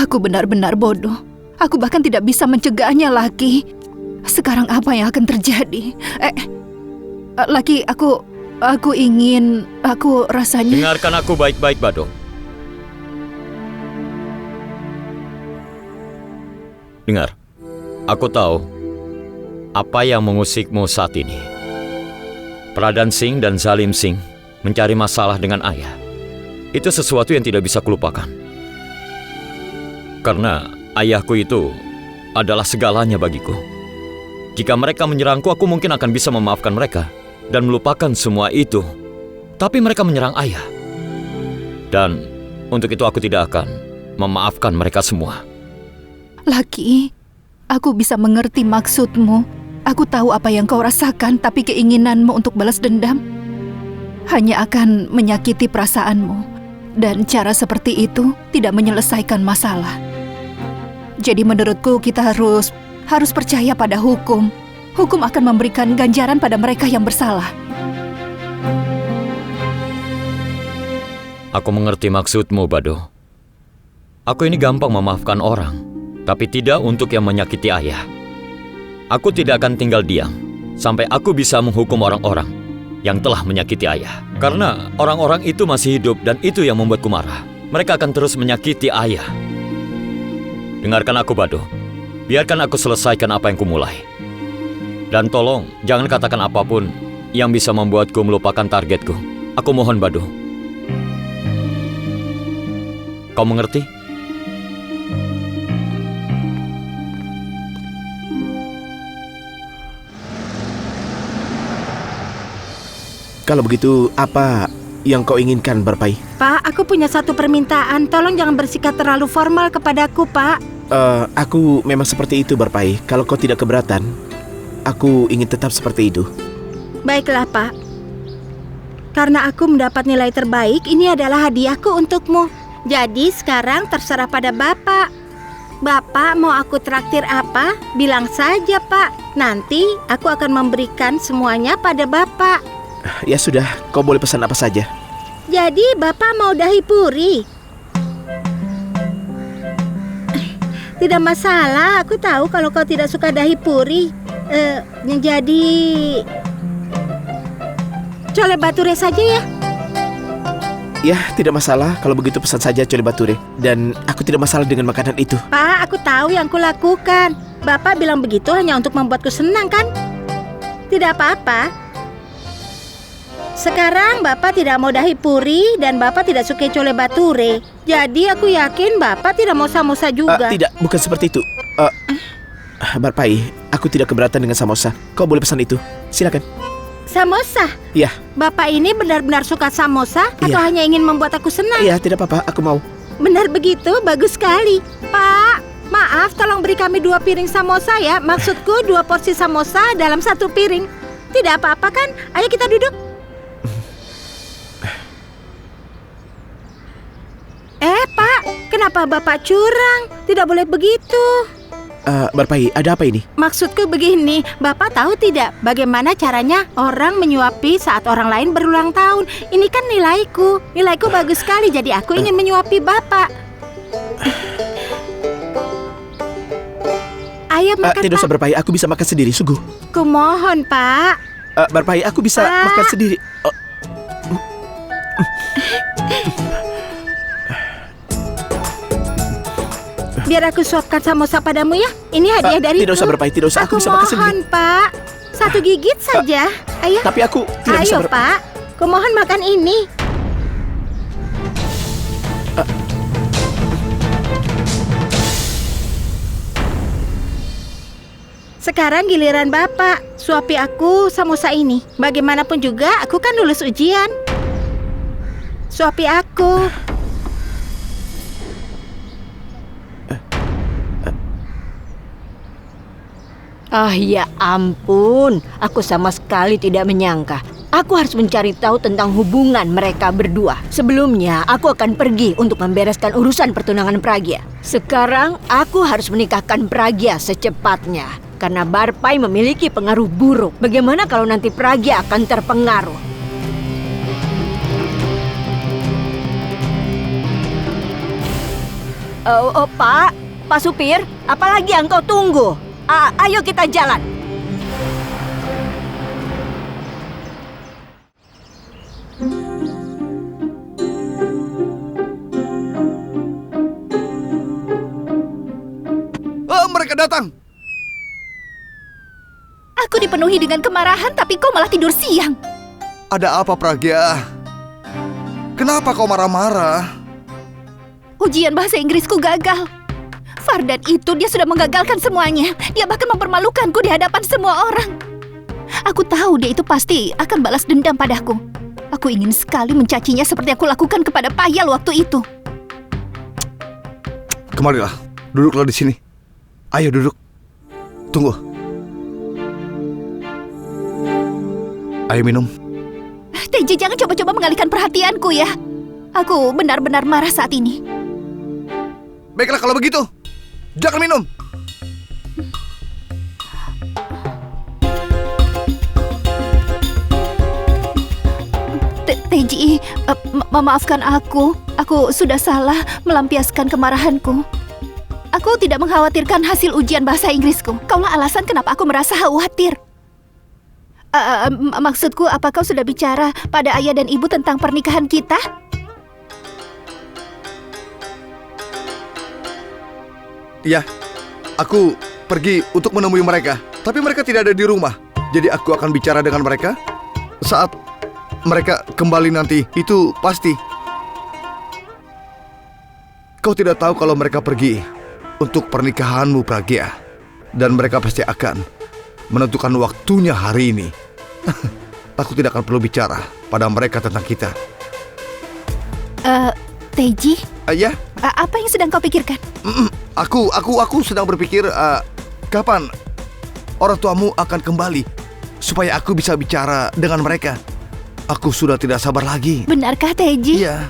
Aku benar-benar bodoh. Aku bahkan tidak bisa mencegahnya, Laki. Sekarang apa yang akan terjadi? Laki, aku rasanya... Dengarkan aku baik-baik, Bado. Dengar, aku tahu apa yang mengusikmu saat ini. Pradhan Singh dan Zalim Singh mencari masalah dengan ayah. Itu sesuatu yang tidak bisa kulupakan. Karena ayahku itu adalah segalanya bagiku. Jika mereka menyerangku, aku mungkin akan bisa memaafkan mereka dan melupakan semua itu. Tapi mereka menyerang ayah. Dan untuk itu aku tidak akan memaafkan mereka semua. Laki, aku bisa mengerti maksudmu. Aku tahu apa yang kau rasakan, tapi keinginanmu untuk balas dendam hanya akan menyakiti perasaanmu. Dan cara seperti itu tidak menyelesaikan masalah. Jadi menurutku kita harus percaya pada hukum. Hukum akan memberikan ganjaran pada mereka yang bersalah. Aku mengerti maksudmu, Bado. Aku ini gampang memaafkan orang, tapi tidak untuk yang menyakiti ayah. Aku tidak akan tinggal diam sampai aku bisa menghukum orang-orang yang telah menyakiti ayah. Karena orang-orang itu masih hidup dan itu yang membuatku marah. Mereka akan terus menyakiti ayah. Dengarkan aku, Bado. Biarkan aku selesaikan apa yang kumulai. Dan tolong, jangan katakan apapun yang bisa membuatku melupakan targetku. Aku mohon, Bado. Kau mengerti? Kalau begitu, apa yang kau inginkan, Barpai? Pak, aku punya satu permintaan. Tolong jangan bersikap terlalu formal kepadaku, Pak. Aku memang seperti itu, Barpai. Kalau kau tidak keberatan, aku ingin tetap seperti itu. Baiklah, Pak. Karena aku mendapat nilai terbaik, ini adalah hadiahku untukmu. Jadi sekarang terserah pada Bapak. Bapak mau aku traktir apa? Bilang saja, Pak. Nanti aku akan memberikan semuanya pada Bapak. Ya sudah, kau boleh pesan apa saja. Jadi Bapak mau dahi puri? Tidak masalah, aku tahu kalau kau tidak suka dahi puri. Jadi cole bature saja ya? Ya, tidak masalah. Kalau begitu pesan saja cole bature. Dan aku tidak masalah dengan makanan itu. Pak, aku tahu yang kulakukan. Bapak bilang begitu hanya untuk membuatku senang kan? Tidak apa-apa. Sekarang Bapak tidak mau dahi puri dan Bapak tidak suka cole bature. Jadi aku yakin Bapak tidak mau samosa juga. Tidak, bukan seperti itu. Barpai, aku tidak keberatan dengan samosa. Kau boleh pesan itu. Silakan. Samosa? Iya. Bapak ini benar-benar suka samosa atau Iya. hanya ingin membuat aku senang? Iya, tidak apa-apa. Aku mau. Benar begitu, bagus sekali. Pak, maaf, tolong beri kami 2 piring samosa ya. Maksudku 2 porsi samosa dalam 1 piring. Tidak apa-apa kan? Ayo kita duduk. Pak, kenapa Bapak curang? Tidak boleh begitu. Barpai, ada apa ini? Maksudku begini, Bapak tahu tidak bagaimana caranya orang menyuapi saat orang lain berulang tahun? Ini kan nilaiku. Nilaiku bagus sekali, jadi aku ingin menyuapi Bapak. Ayo makan, Tidak usah, Pak. Barpai. Aku bisa makan sendiri, sungguh. Kumohon, Pak. Barpai, aku bisa makan sendiri. Biar aku suapkan samosa padamu ya. Ini hadiah dariku. Tidak usah, Barpai. Tidak usah. Aku bisa makan sendiri. Kumohon, Pak. 1 gigit saja. Ayo. Tapi aku tidak bisa. Ayo, Pak. Kumohon makan ini. Sekarang giliran Bapak. Suapi aku samosa ini. Bagaimanapun juga aku kan lulus ujian. Suapi aku. Ah ya ampun, aku sama sekali tidak menyangka. Aku harus mencari tahu tentang hubungan mereka berdua. Sebelumnya, aku akan pergi untuk membereskan urusan pertunangan Pragya. Sekarang, aku harus menikahkan Pragya secepatnya. Karena Barpai memiliki pengaruh buruk. Bagaimana kalau nanti Pragya akan terpengaruh? Pak Supir, apalagi yang kau tunggu? Ayo kita jalan. Mereka datang. Aku dipenuhi dengan kemarahan, tapi kau malah tidur siang. Ada apa, Pragya? Kenapa kau marah-marah? Ujian bahasa Inggrisku gagal. Fardan itu dia sudah menggagalkan semuanya. Dia bahkan mempermalukanku di hadapan semua orang. Aku tahu dia itu pasti akan balas dendam padaku. Aku ingin sekali mencacinya seperti aku lakukan kepada Payal waktu itu. Kemarilah, duduklah di sini. Ayo duduk. Tunggu. Ayo minum. Teji, jangan coba-coba mengalihkan perhatianku ya. Aku benar-benar marah saat ini. Baiklah kalau begitu. Jangan minum. Teji, maafkan aku. Aku sudah salah melampiaskan kemarahanku. Aku tidak mengkhawatirkan hasil ujian bahasa Inggrisku. Kaulah alasan kenapa aku merasa khawatir. Maksudku, apa kau sudah bicara pada ayah dan ibu tentang pernikahan kita? Ya, aku pergi untuk menemui mereka. Tapi mereka tidak ada di rumah. Jadi aku akan bicara dengan mereka saat mereka kembali nanti. Itu pasti. Kau tidak tahu kalau mereka pergi untuk pernikahanmu, Pragya. Dan mereka pasti akan menentukan waktunya hari ini. Aku tidak akan perlu bicara pada mereka tentang kita. Teji? Ya? Apa yang sedang kau pikirkan? Aku sedang berpikir kapan orang tuamu akan kembali supaya aku bisa bicara dengan mereka. Aku sudah tidak sabar lagi. Benarkah, Teji? Iya.